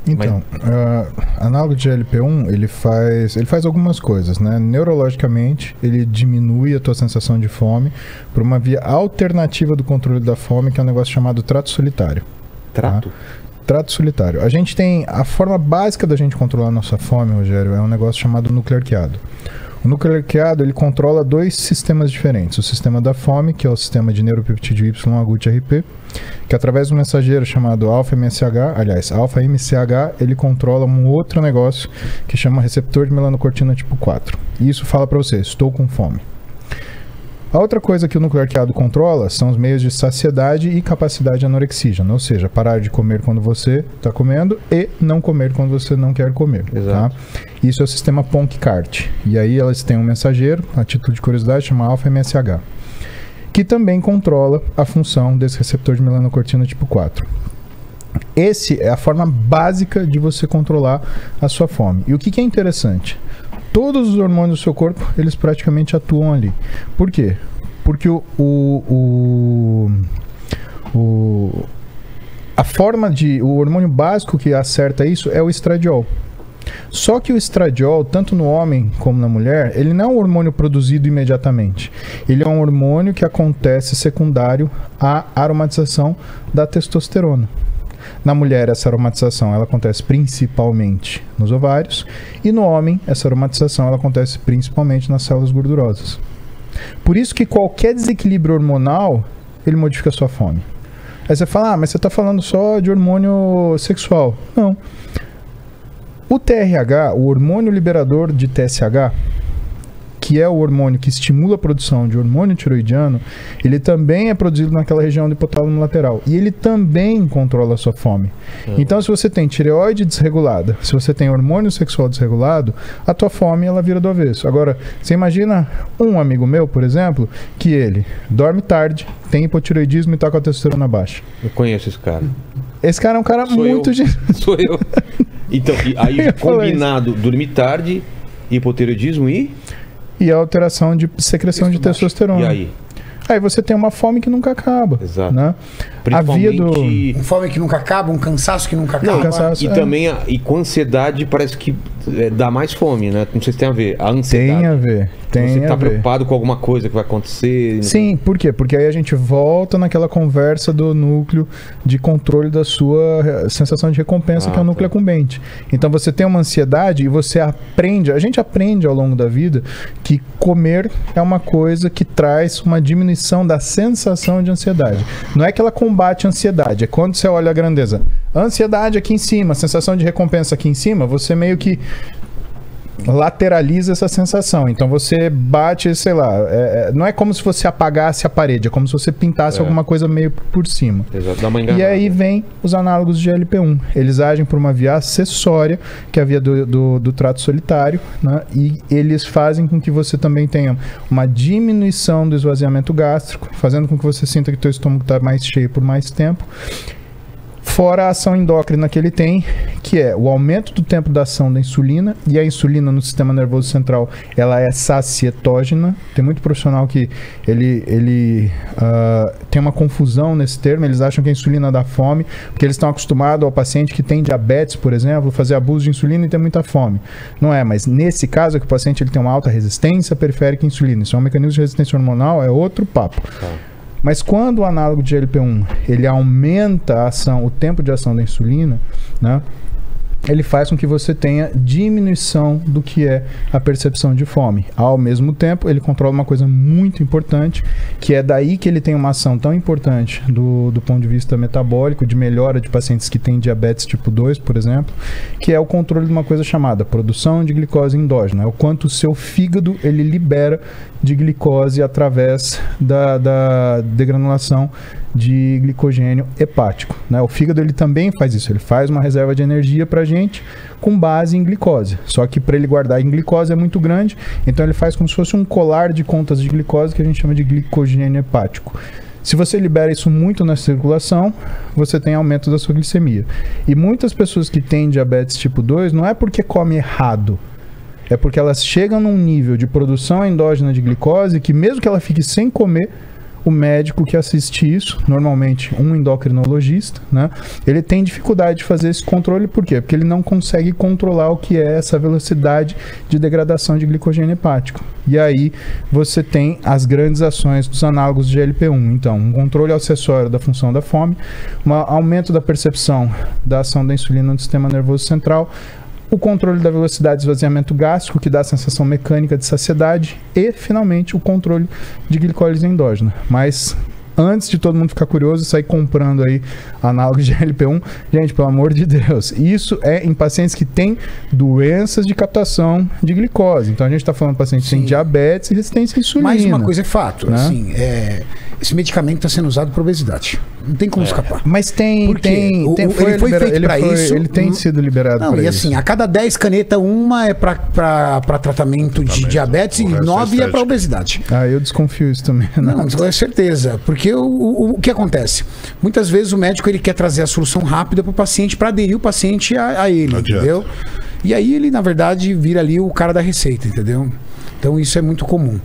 Então, análogo de GLP-1, ele faz algumas coisas, né? Neurologicamente, ele diminui a tua sensação de fome por uma via alternativa do controle da fome, que é um negócio chamado trato solitário. Trato? Tá? Trato solitário. A gente tem... A forma básica da gente controlar a nossa fome, Rogério, é um negócio chamado núcleo arqueado. O núcleo arqueado, ele controla dois sistemas diferentes. O sistema da fome, que é o sistema de neuropeptídeo YAGUT-RP, que através de um mensageiro chamado alfa-MCH, ele controla um outro negócio que chama receptor de melanocortina tipo 4. E isso fala para você, estou com fome. A outra coisa que o núcleo arqueado controla são os meios de saciedade e capacidade anorexígena, ou seja, parar de comer quando você está comendo e não comer quando você não quer comer. Exato. Tá? Isso é o sistema PONC-CART. E aí elas têm um mensageiro, a título de curiosidade, chama alfa-MSH, que também controla a função desse receptor de melanocortina tipo 4. Essa é a forma básica de você controlar a sua fome. E o que é interessante? Todos os hormônios do seu corpo, eles praticamente atuam ali. Por quê? Porque o hormônio básico que acerta isso é o estradiol. Só que o estradiol, tanto no homem como na mulher, ele não é um hormônio produzido imediatamente. Ele é um hormônio que acontece secundário à aromatização da testosterona. Na mulher, essa aromatização ela acontece principalmente nos ovários, e no homem, essa aromatização ela acontece principalmente nas células gordurosas. Por isso que qualquer desequilíbrio hormonal, ele modifica a sua fome. Aí você fala, mas você está falando só de hormônio sexual. Não. O TRH, o hormônio liberador de TSH, que é o hormônio que estimula a produção de hormônio tiroidiano, ele também é produzido naquela região do hipotálamo lateral. E ele também controla a sua fome. Então, se você tem tireoide desregulada, se você tem hormônio sexual desregulado, a tua fome, ela vira do avesso. Agora, você imagina um amigo meu, por exemplo, que ele dorme tarde, tem hipotireoidismo e está com a testosterona baixa. Eu conheço esse cara. Esse cara é um cara muito... Sou eu. Então, aí combinado, dormir tarde, hipotireoidismo e a alteração de secreção de testosterona. E aí? Aí você tem uma fome que nunca acaba. Exato. Né? A via do... Uma fome que nunca acaba, um cansaço que nunca acaba. E também com ansiedade parece que dá mais fome, né? Não sei se tem a ver. A ansiedade. Tem a ver. Você está preocupado com alguma coisa que vai acontecer. Sim, por quê? Porque aí a gente volta naquela conversa do núcleo de controle da sua sensação de recompensa, que é o núcleo acumbente. Então você tem uma ansiedade e você aprende, a gente aprende ao longo da vida que comer é uma coisa que traz uma diminuição da sensação de ansiedade. Não é que ela combate a ansiedade, é quando você olha a grandeza. A ansiedade aqui em cima, a sensação de recompensa aqui em cima, você meio que lateraliza essa sensação. Então você bate, sei lá, não é como se você apagasse a parede, é como se você pintasse alguma coisa meio por cima. Exato, dá uma enganada. E aí vem os análogos de GLP-1. Eles agem por uma via acessória, que é a via do trato solitário, né? E eles fazem com que você também tenha uma diminuição do esvaziamento gástrico, fazendo com que você sinta que o teu estômago está mais cheio por mais tempo. Fora a ação endócrina que ele tem, que é o aumento do tempo da ação da insulina, e a insulina no sistema nervoso central, ela é sacietógena. Tem muito profissional que ele tem uma confusão nesse termo, eles acham que a insulina dá fome, porque eles estão acostumados ao paciente que tem diabetes, por exemplo, fazer abuso de insulina e ter muita fome. Não é, mas nesse caso é que o paciente ele tem uma alta resistência periférica à insulina. Isso é um mecanismo de resistência hormonal, é outro papo. Mas quando o análogo de GLP-1 ele aumenta a ação, o tempo de ação da insulina, né, ele faz com que você tenha diminuição do que é a percepção de fome. Ao mesmo tempo, ele controla uma coisa muito importante, que é daí que ele tem uma ação tão importante do ponto de vista metabólico, de melhora de pacientes que têm diabetes tipo 2, por exemplo, que é o controle de uma coisa chamada produção de glicose endógena. É o quanto o seu fígado ele libera de glicose através da degranulação de glicogênio hepático, né? O fígado ele também faz isso, ele faz uma reserva de energia para a gente com base em glicose, só que para ele guardar em glicose é muito grande, então ele faz como se fosse um colar de contas de glicose que a gente chama de glicogênio hepático. Se você libera isso muito na circulação, você tem aumento da sua glicemia. E muitas pessoas que têm diabetes tipo 2 não é porque come errado, é porque elas chegam num nível de produção endógena de glicose que mesmo que ela fique sem comer, o médico que assiste isso, normalmente um endocrinologista, né? Ele tem dificuldade de fazer esse controle, por quê? Porque ele não consegue controlar o que é essa velocidade de degradação de glicogênio hepático. E aí você tem as grandes ações dos análogos de GLP-1. Então, um controle acessório da função da fome, um aumento da percepção da ação da insulina no sistema nervoso central, o controle da velocidade de esvaziamento gástrico, que dá a sensação mecânica de saciedade, e, finalmente, o controle de glicólise endógena. Mas, antes de todo mundo ficar curioso e sair comprando aí análogos de GLP-1, gente, pelo amor de Deus, isso é em pacientes que têm doenças de captação de glicose. Então, a gente está falando de pacientes que têm diabetes e resistência à insulina. Mais uma coisa é fato, né? assim, esse medicamento está sendo usado para obesidade. Não tem como escapar. Mas ele foi feito para isso. Ele tem sido liberado para isso. E assim, a cada 10 canetas, uma é para tratamento de diabetes e 9 é para obesidade. Ah, eu desconfio isso também. Não, com certeza. Porque o que acontece? Muitas vezes o médico ele quer trazer a solução rápida para o paciente, para aderir o paciente a ele, entendeu? E aí ele, na verdade, vira ali o cara da receita, entendeu? Então isso é muito comum.